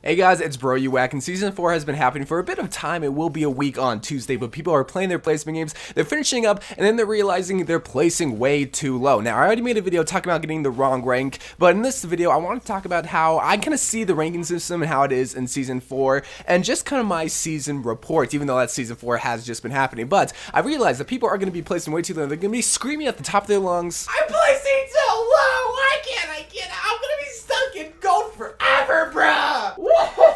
Hey guys, it's Bro You WACK, and Season 4 has been happening for a bit of time. It will be a week on Tuesday, but people are playing their placement games, they're finishing up, and then they're realizing they're placing way too low. Now, I already made a video talking about getting the wrong rank, but in this video, I want to talk about how I kind of see the ranking system and how it is in Season 4, and just kind of my season report, even though that Season 4 has just been happening. But I realized that people are going to be placing way too low. They're going to be screaming at the top of their lungs, I'm placing so low! Why can't I get out? I'm gonna be stuck in gold forever, bruh!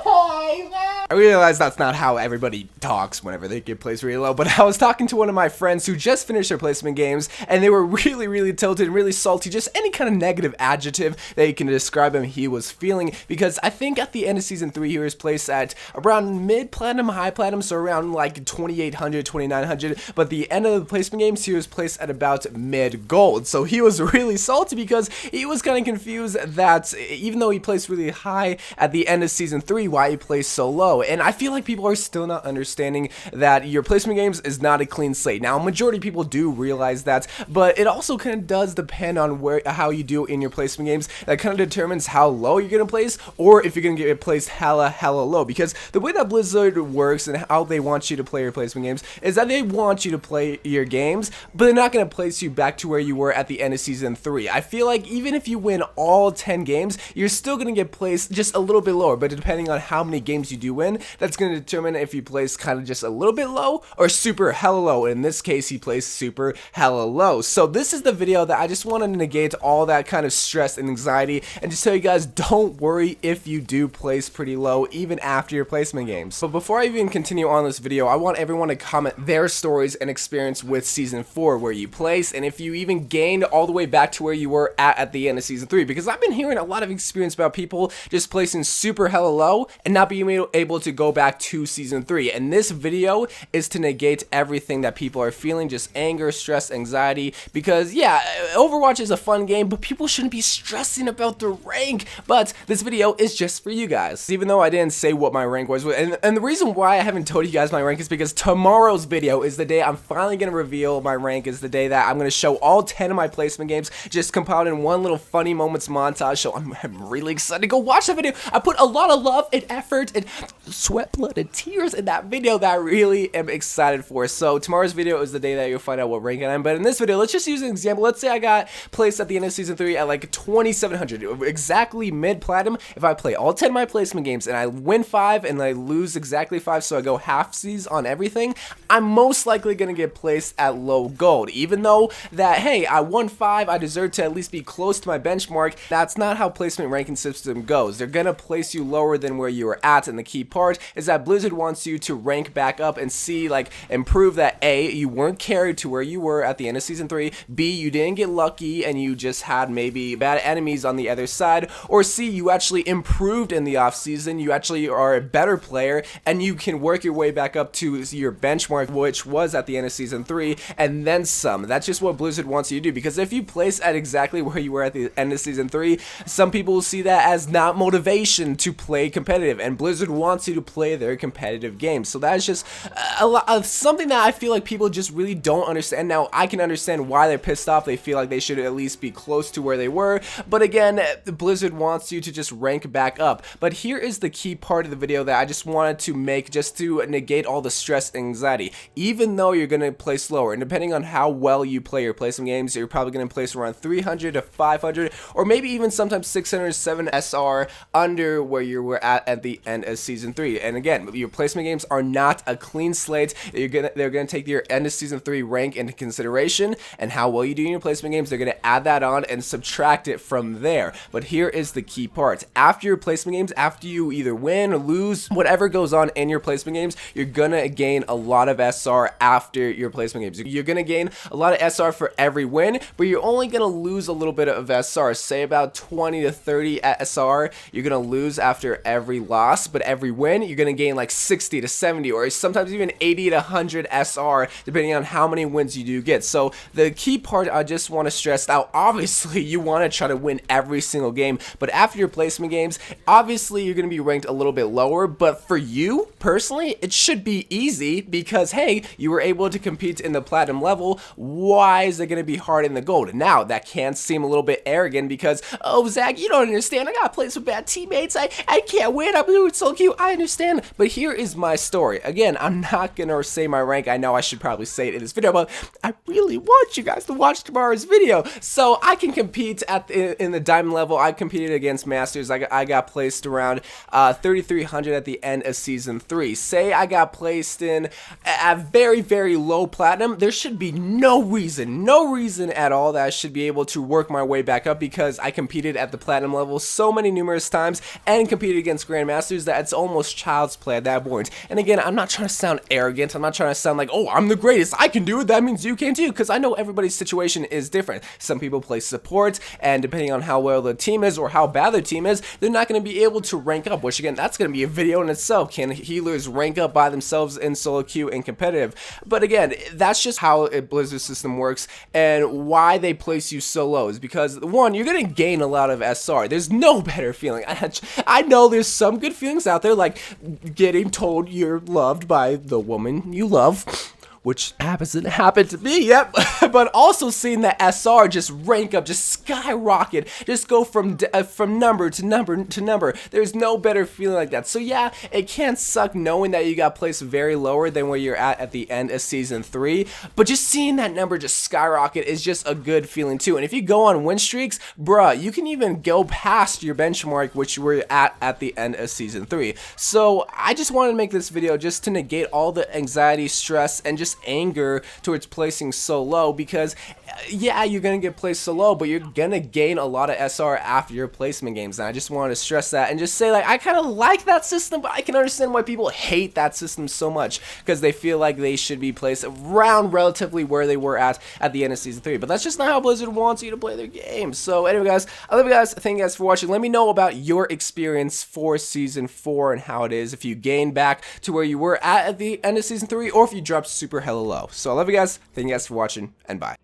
Why, man? I realize that's not how everybody talks whenever they get placed really low, but I was talking to one of my friends who just finished their placement games, and they were really tilted and really salty, just any kind of negative adjective that you can describe him he was feeling, because I think at the end of Season 3 he was placed at around mid-platinum, high-platinum, so around like 2,800, 2,900, but the end of the placement games he was placed at about mid-gold, so he was really salty because he was kind of confused that even though he placed really high at the end of Season 3, why he placed so low. And I feel like people are still not understanding that your placement games is not a clean slate. Now, a majority of people do realize that, but it also kind of does depend on how you do in your placement games. That kind of determines how low you're gonna place, or if you're gonna get placed hella low. Because the way that Blizzard works and how they want you to play your placement games is that they want you to play your games, but they're not gonna place you back to where you were at the end of Season 3. I feel like even if you win all 10 games, you're still gonna get placed just a little bit lower, but depending on how many games you do win, that's going to determine if you place kind of just a little bit low or super hella low. In this case, he placed super hella low. So this is the video that I just want to negate all that kind of stress and anxiety and just tell you guys, don't worry if you do place pretty low even after your placement games. But before I even continue on this video, I want everyone to comment their stories and experience with Season 4, where you place, and if you even gained all the way back to where you were at the end of Season 3, because I've been hearing a lot of experience about people just placing super hella low and not being able to go back to Season 3. And this video is to negate everything that people are feeling, just anger, stress, anxiety, because yeah, Overwatch is a fun game, but people shouldn't be stressing about the rank. But this video is just for you guys, even though I didn't say what my rank was. And the reason why I haven't told you guys my rank is because tomorrow's video is the day I'm finally going to reveal my rank, is the day that I'm going to show all 10 of my placement games just compiled in one little funny moments montage. So I'm really excited to go watch the video. I put a lot of love and effort and sweat, blood, and tears in that video that I really am excited for. So tomorrow's video is the day that you'll find out what rank I am. But in this video, let's just use an example. Let's say I got placed at the end of Season 3 at like 2,700, exactly mid-platinum. If I play all 10 of my placement games and I win 5 and I lose exactly 5, so I go halfsies on everything, I'm most likely going to get placed at low gold. Even though that, hey, I won 5, I deserve to at least be close to my benchmark. That's not how placement ranking system goes. They're going to place you lower than where you were at, and the key part is that Blizzard wants you to rank back up and see, like, improve that A, you weren't carried to where you were at the end of Season 3, B, you didn't get lucky and you just had maybe bad enemies on the other side, or C, you actually improved in the off season, you actually are a better player and you can work your way back up to your benchmark, which was at the end of Season 3, and then some. That's just what Blizzard wants you to do, because if you place at exactly where you were at the end of Season 3, some people will see that as not motivation to play competitive, and Blizzard wants you to play their competitive games. So that is just a lot of something that I feel like people just really don't understand. Now, I can understand why they're pissed off. They feel like they should at least be close to where they were, but again, Blizzard wants you to just rank back up. But here is the key part of the video that I just wanted to make, just to negate all the stress and anxiety. Even though you're going to place lower, and depending on how well you play your placement games, you're probably going to place around 300 to 500, or maybe even sometimes 607 SR under where you were at the end of Season 3. And again, your placement games are not a clean slate. They're gonna take your end of Season 3 rank into consideration, and how well you do in your placement games, they're gonna add that on and subtract it from there. But here is the key part. After your placement games, after you either win or lose, whatever goes on in your placement games, you're gonna gain a lot of SR after your placement games. You're gonna gain a lot of SR for every win, but you're only gonna lose a little bit of SR, say about 20 to 30 SR you're gonna lose after every loss, but every win win, you're gonna gain like 60 to 70 or sometimes even 80 to 100 SR depending on how many wins you do get. So the key part I just want to stress out, obviously you want to try to win every single game, but after your placement games, obviously you're gonna be ranked a little bit lower, but for you personally, it should be easy because hey, you were able to compete in the platinum level. Why is it gonna be hard in the gold? Now that can seem a little bit arrogant because, oh Zach, you don't understand, I gotta play with bad teammates, I can't win, I'm doing so cute, I understand. But here is my story. Again, I'm not gonna say my rank, I know I should probably say it in this video, but I really want you guys to watch tomorrow's video. So I can compete in the diamond level. I competed against masters. I got placed around 3,300 at the end of season 3. Say I got placed in a very, very low platinum. There should be no reason at all that I should be able to work my way back up because I competed at the platinum level so many numerous times and competed against grandmasters that it's almost child's play at that point. And again, I'm not trying to sound arrogant. I'm not trying to sound like, oh, I'm the greatest, I can do it, that means you can too, because I know everybody's situation is different. Some people play support, and depending on how well the team is or how bad the team is, they're not going to be able to rank up, which again, that's going to be a video in itself. Can healers rank up by themselves in solo queue and competitive? But again, that's just how a Blizzard system works, and why they place you so low is because, one, you're going to gain a lot of SR. There's no better feeling. I know there's some good feelings out there, like getting told you're loved by the woman you love, which hasn't happened to me yet, but also seeing that SR just rank up, just skyrocket, just go from number to number to number. There's no better feeling like that. So yeah, it can suck knowing that you got placed very lower than where you're at the end of season 3, but just seeing that number just skyrocket is just a good feeling too. And if you go on win streaks, bruh, you can even go past your benchmark, which you were at the end of season 3. So I just wanted to make this video just to negate all the anxiety, stress, and just anger towards placing so low, because yeah, you're gonna get placed so low, but you're gonna gain a lot of SR after your placement games. And I just wanted to stress that and just say, like, I kind of like that system, but I can understand why people hate that system so much, because they feel like they should be placed around relatively where they were at the end of season 3. But that's just not how Blizzard wants you to play their game. So anyway guys, I love you guys, thank you guys for watching. Let me know about your experience for season 4 and how it is, if you gained back to where you were at the end of season 3, or if you dropped super hella low. So I love you guys, thank you guys for watching, and bye.